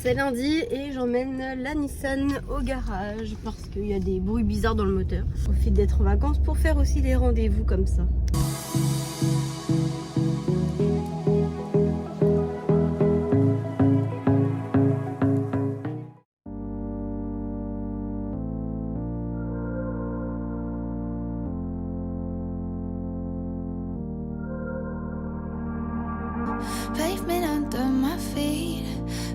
C'est lundi et j'emmène la Nissan au garage parce qu'il y a des bruits bizarres dans le moteur. Je profite d'être en vacances pour faire aussi des rendez-vous comme ça. Pavement under my feet,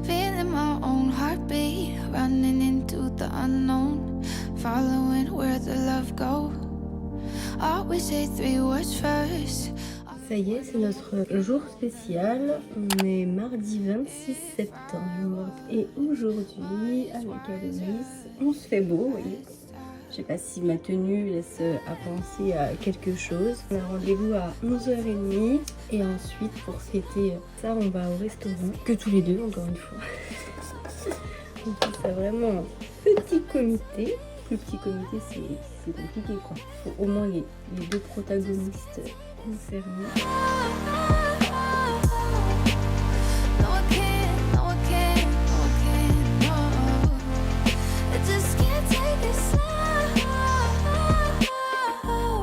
feeling my own heartbeat, running into the unknown, following where the love goes. Always say 3 words first. Ça y est, c'est notre jour spécial. On est mardi 26 septembre et aujourd'hui, avec Aloïs, on se fait beau, vous voyez. Je sais pas si ma tenue laisse à penser à quelque chose. On a rendez-vous à 11h30 et ensuite pour fêter ça, on va au restaurant. Que tous les deux, encore une fois. On fait ça vraiment en petit comité. Plus petit comité, c'est compliqué quoi. Faut au moins les deux protagonistes concernés. No, I can't, no, I can't, no, I can't, no. I just can't take it slow.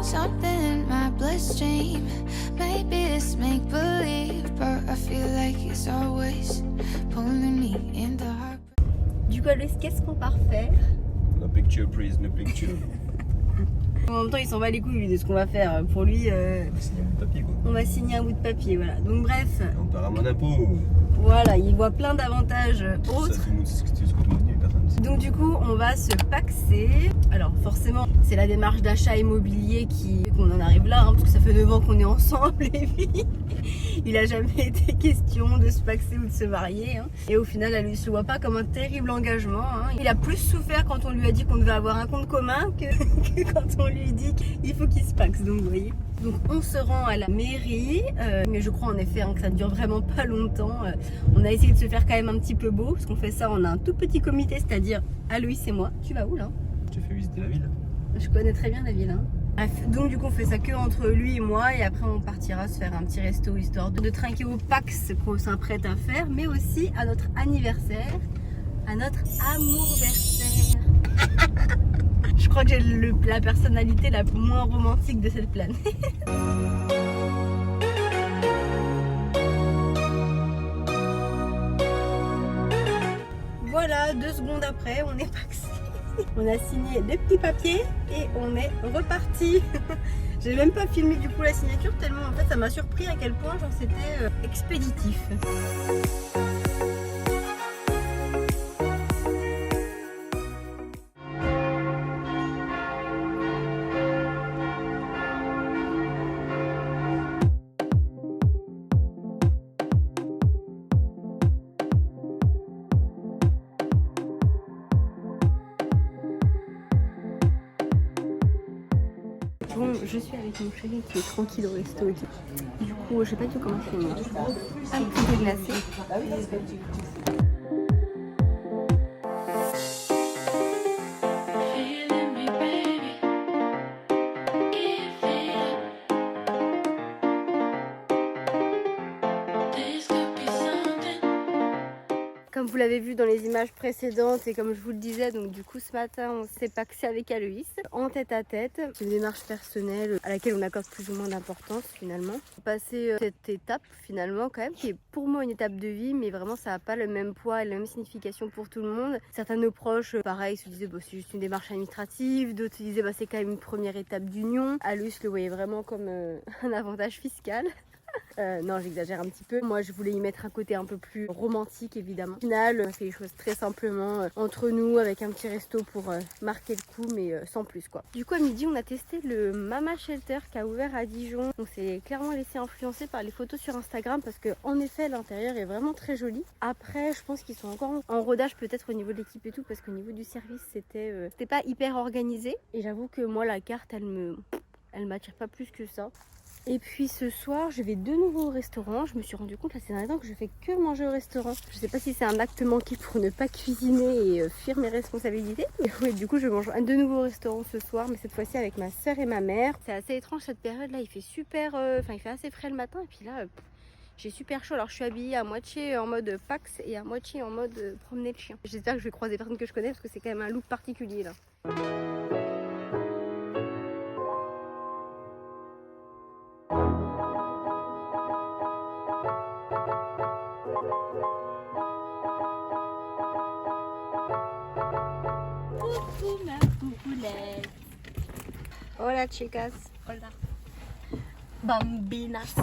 Something in my bloodstream, maybe it's make believe, but I feel like it's always pulling me in the heart. Du coup, Aloïs, qu'est-ce qu'on part faire? No picture, please, no picture. En même temps, il s'en va les couilles lui, de ce qu'on va faire. Pour lui, On va signer un bout de papier, quoi. on va signer un bout de papier, voilà. Donc bref, On part à mon impôt. voilà, il voit plein d'avantages autres. Ça, tout le monde sait ce que tout le monde dit, personne ne sait. Donc du coup, on va se paxer. Alors forcément, c'est la démarche d'achat immobilier qu'on en arrive là, hein, parce que ça fait 9 ans qu'on est ensemble et puis il a jamais été question de se paxer ou de se marier. Hein. Et au final, elle ne se voit pas comme un terrible engagement. Hein. Il a plus souffert quand on lui a dit qu'on devait avoir un compte commun que quand on lui dit qu'il faut qu'il se paxe. Donc vous voyez. Donc on se rend à la mairie, mais je crois en effet hein, que ça ne dure vraiment pas longtemps. On a essayé de se faire quand même un petit peu beau, parce qu'on fait ça, on a un tout petit comité, c'est-à-dire Aloïs et moi. Tu vas où là? Tu fais visiter la ville. Je connais très bien la ville. Hein. Bref, donc du coup on fait ça que entre lui et moi, et après on partira se faire un petit resto histoire de trinquer au Pax qu'on s'apprête à faire, mais aussi à notre anniversaire, à notre amourversaire. Je crois que j'ai la personnalité la moins romantique de cette planète. Voilà, 2 secondes après, on est paxé. On a signé des petits papiers et on est reparti. J'ai même pas filmé du coup la signature tellement en fait ça m'a surpris à quel point genre c'était expéditif. Bon, je suis avec mon chéri qui est tranquille au resto. Du coup, je sais pas du tout comment finir. Un petit peu glacé. Comme vous l'avez vu dans les images précédentes et comme je vous le disais, donc du coup ce matin on s'est paxé avec Aloïs en tête à tête. C'est une démarche personnelle à laquelle on accorde plus ou moins d'importance finalement. Passer cette étape finalement quand même qui est pour moi une étape de vie, mais vraiment ça n'a pas le même poids et la même signification pour tout le monde. Certains de nos proches pareil se disaient bah, c'est juste une démarche administrative, d'autres se disaient bah, c'est quand même une première étape d'union. Aloïs le voyait vraiment comme un avantage fiscal. Non, j'exagère un petit peu. Moi, je voulais y mettre un côté un peu plus romantique, évidemment. Au final, on fait les choses très simplement entre nous, avec un petit resto pour marquer le coup, mais sans plus, quoi. Du coup, à midi, on a testé le Mama Shelter qui a ouvert à Dijon. On s'est clairement laissé influencer par les photos sur Instagram parce que, en effet, l'intérieur est vraiment très joli. Après, je pense qu'ils sont encore en rodage, peut-être au niveau de l'équipe et tout, parce qu'au niveau du service, c'était pas hyper organisé. Et j'avoue que moi, la carte, elle m'attire pas plus que ça. Et puis ce soir, je vais de nouveau au restaurant. Je me suis rendu compte là ces derniers temps que je fais que manger au restaurant. Je sais pas si c'est un acte manqué pour ne pas cuisiner et fuir mes responsabilités. Mais ouais, du coup, je mange de nouveau au restaurant ce soir, mais cette fois-ci avec ma soeur et ma mère. C'est assez étrange cette période là. Il fait super, il fait assez frais le matin et puis là, J'ai super chaud, alors je suis habillée à moitié en mode Pax et à moitié en mode promener le chien. J'espère que je vais croiser des personnes que je connais parce que c'est quand même un look particulier là. Coucou ma poupoulette. Hola chicas. Hola. Bambinas.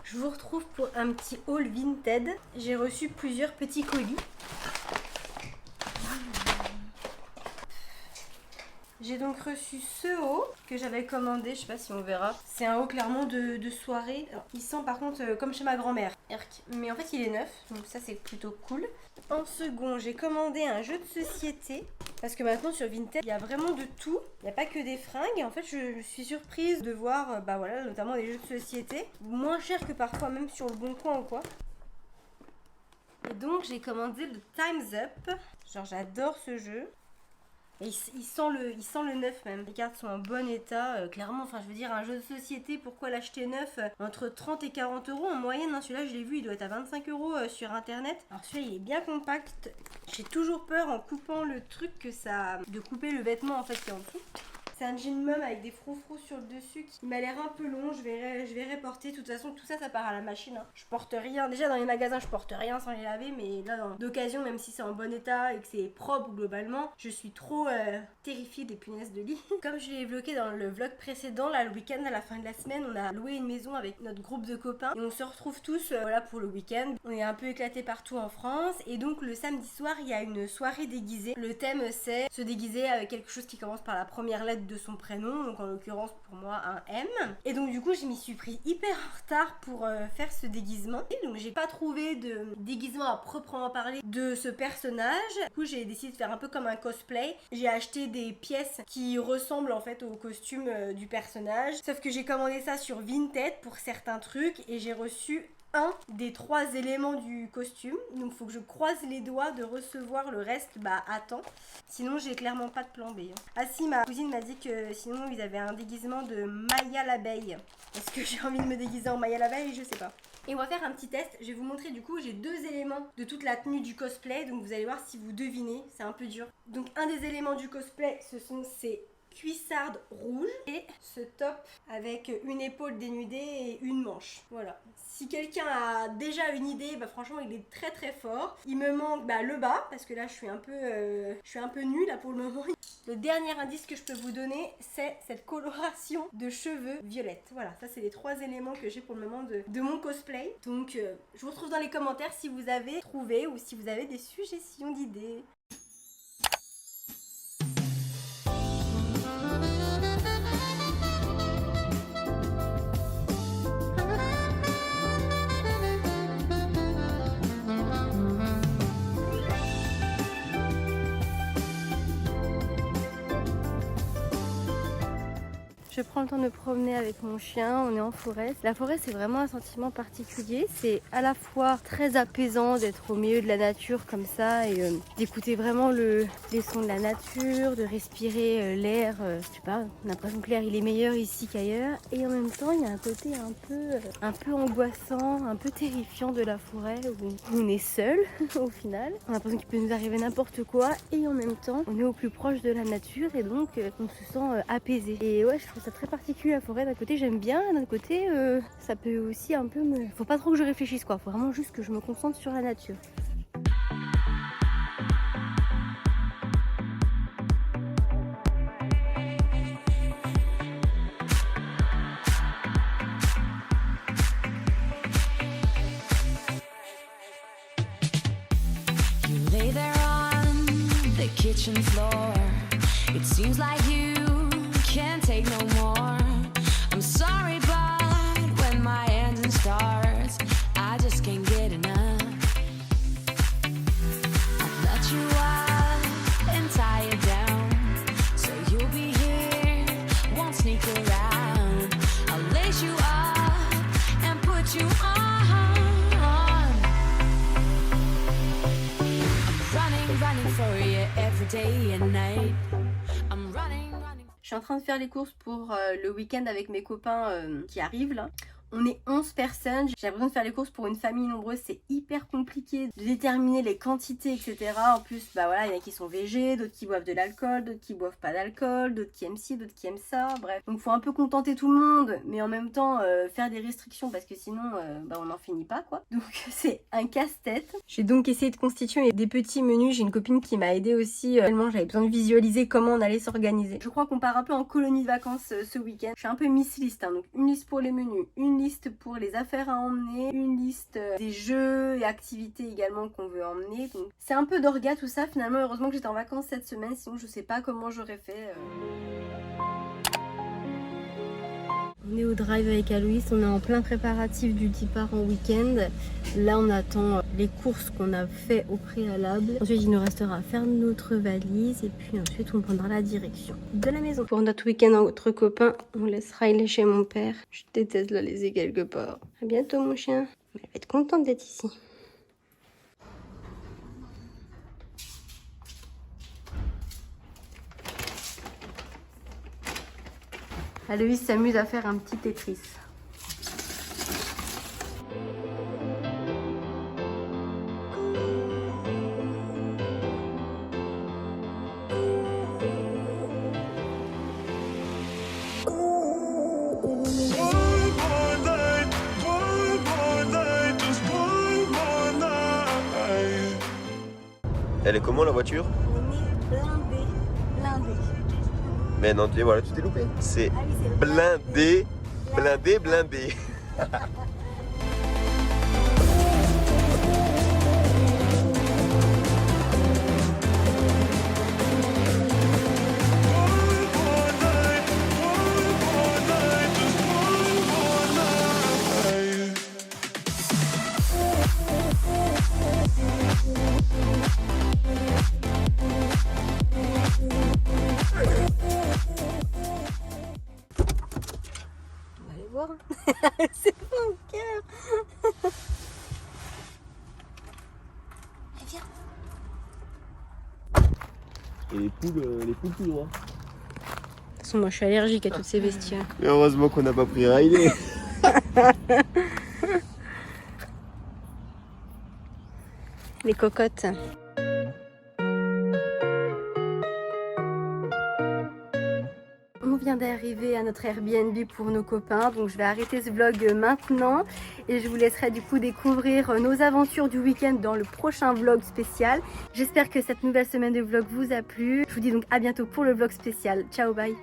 Je vous retrouve pour un petit haul Vinted. J'ai reçu plusieurs petits colis. J'ai donc reçu ce haut que j'avais commandé, je sais pas si on verra. C'est un haut clairement de soirée. Alors, il sent par contre comme chez ma grand-mère. Mais en fait il est neuf, donc ça c'est plutôt cool. En second, j'ai commandé un jeu de société. Parce que maintenant sur Vinted, il y a vraiment de tout. Il n'y a pas que des fringues. En fait, je suis surprise de voir bah voilà, notamment des jeux de société. Moins cher que parfois même sur le Bon Coin ou quoi. Et donc j'ai commandé le Time's Up. Genre j'adore ce jeu. Et il sent le neuf même. Les cartes sont en bon état, clairement, enfin je veux dire un jeu de société, pourquoi l'acheter neuf entre 30 et 40 euros en moyenne, hein, celui-là je l'ai vu, il doit être à 25 euros sur internet. Alors celui-là il est bien compact, j'ai toujours peur en coupant le truc de couper le vêtement en fait qui est en dessous. C'est un jean mum avec des froufrous sur le dessus qui m'a l'air un peu long, je verrai porter. De toute façon, tout ça, ça part à la machine. Hein. Je porte rien. Déjà, dans les magasins, je porte rien sans les laver. Mais là, d'occasion, même si c'est en bon état et que c'est propre globalement, je suis trop terrifiée des punaises de lit. Comme je l'ai évoqué dans le vlog précédent, là, le week-end, à la fin de la semaine, on a loué une maison avec notre groupe de copains. Et on se retrouve tous voilà, pour le week-end. On est un peu éclatés partout en France. Et donc, le samedi soir, il y a une soirée déguisée. Le thème, c'est se déguiser avec quelque chose qui commence par la première lettre de son prénom, donc en l'occurrence pour moi un M. Et donc du coup je m'y suis pris hyper en retard pour faire ce déguisement. Et donc j'ai pas trouvé de déguisement à proprement parler de ce personnage. Du coup j'ai décidé de faire un peu comme un cosplay. J'ai acheté des pièces qui ressemblent en fait au costume du personnage. Sauf que j'ai commandé ça sur Vinted pour certains trucs et j'ai reçu un des 3 éléments du costume, donc faut que je croise les doigts de recevoir le reste à temps, sinon j'ai clairement pas de plan B. Ah si, ma cousine m'a dit que sinon ils avaient un déguisement de Maya l'abeille. Est-ce que j'ai envie de me déguiser en Maya l'abeille? Je sais pas. Et on va faire un petit test, je vais vous montrer du coup, j'ai 2 éléments de toute la tenue du cosplay, donc vous allez voir si vous devinez, c'est un peu dur. Donc un des éléments du cosplay, ce sont ces cuissarde rouge et ce top avec une épaule dénudée et une manche. Voilà. Si quelqu'un a déjà une idée, franchement il est très très fort. Il me manque le bas parce que là je suis un peu nue là pour le moment. Le dernier indice que je peux vous donner, c'est cette coloration de cheveux violette. Voilà, ça c'est les 3 éléments que j'ai pour le moment de mon cosplay. Donc je vous retrouve dans les commentaires si vous avez trouvé ou si vous avez des suggestions d'idées. Je prends le temps de me promener avec mon chien, on est en forêt. La forêt c'est vraiment un sentiment particulier, c'est à la fois très apaisant d'être au milieu de la nature comme ça et d'écouter vraiment les sons de la nature, de respirer l'air, je sais pas, on a l'impression que l'air il est meilleur ici qu'ailleurs. Et en même temps il y a un côté un peu angoissant, un peu terrifiant de la forêt où on est seul au final. On a l'impression qu'il peut nous arriver n'importe quoi et en même temps on est au plus proche de la nature et donc on se sent apaisé. Et ouais, je trouve ça très particulier la forêt. D'un côté j'aime bien, d'un côté ça peut aussi un peu me... Faut pas trop que je réfléchisse quoi, faut vraiment juste que je me concentre sur la nature. You lay there on the kitchen floor. It seems like you can't take no more. I'm sorry, but when my engine starts, I just can't get enough. I'll let you up and tie it down, so you'll be here, won't sneak around. I'll lace you up and put you on. I'm running for you every day and night. I'm running. Je suis en train de faire les courses pour le week-end avec mes copains qui arrivent là. On est 11 personnes, j'ai l'impression de faire les courses pour une famille nombreuse, c'est hyper compliqué de déterminer les quantités, etc. En plus, bah voilà, il y en a qui sont végés, d'autres qui boivent de l'alcool, d'autres qui boivent pas d'alcool, d'autres qui aiment ci, d'autres qui aiment ça, bref. Donc faut un peu contenter tout le monde, mais en même temps faire des restrictions parce que sinon bah, on n'en finit pas quoi. Donc c'est un casse-tête. J'ai donc essayé de constituer des petits menus, j'ai une copine qui m'a aidé aussi, tellement j'avais besoin de visualiser comment on allait s'organiser. Je crois qu'on part un peu en colonie de vacances ce week-end. Je suis un peu Miss List, hein, donc une liste pour les menus, une liste pour les affaires à emmener, une liste des jeux et activités également qu'on veut emmener. Donc c'est un peu d'orga tout ça finalement. Heureusement que j'étais en vacances cette semaine, sinon je sais pas comment j'aurais fait. On est au drive avec Aloïs, on est en plein préparatif du départ en week-end. Là on attend les courses qu'on a fait au préalable. Ensuite il nous restera à faire notre valise et puis ensuite on prendra la direction de la maison. Pour notre week-end entre copains, on laissera Riley chez mon père. Je déteste la laisser quelque part. À bientôt mon chien. Elle va être contente d'être ici. Aloïs s'amuse à faire un petit Tetris. Elle est comment la voiture? On est blindé. Mais non, voilà, tu t'es loupé. C'est blindé. On va aller voir. C'est mon cœur. Allez, viens. Et les poules tout droit. De toute façon, moi je suis allergique à toutes ces bestioles. Mais heureusement qu'on n'a pas pris Riley. Les cocottes. On vient d'arriver à notre Airbnb pour nos copains, donc je vais arrêter ce vlog maintenant et je vous laisserai du coup découvrir nos aventures du week-end dans le prochain vlog spécial. J'espère que cette nouvelle semaine de vlog vous a plu. Je vous dis donc à bientôt pour le vlog spécial. Ciao, bye.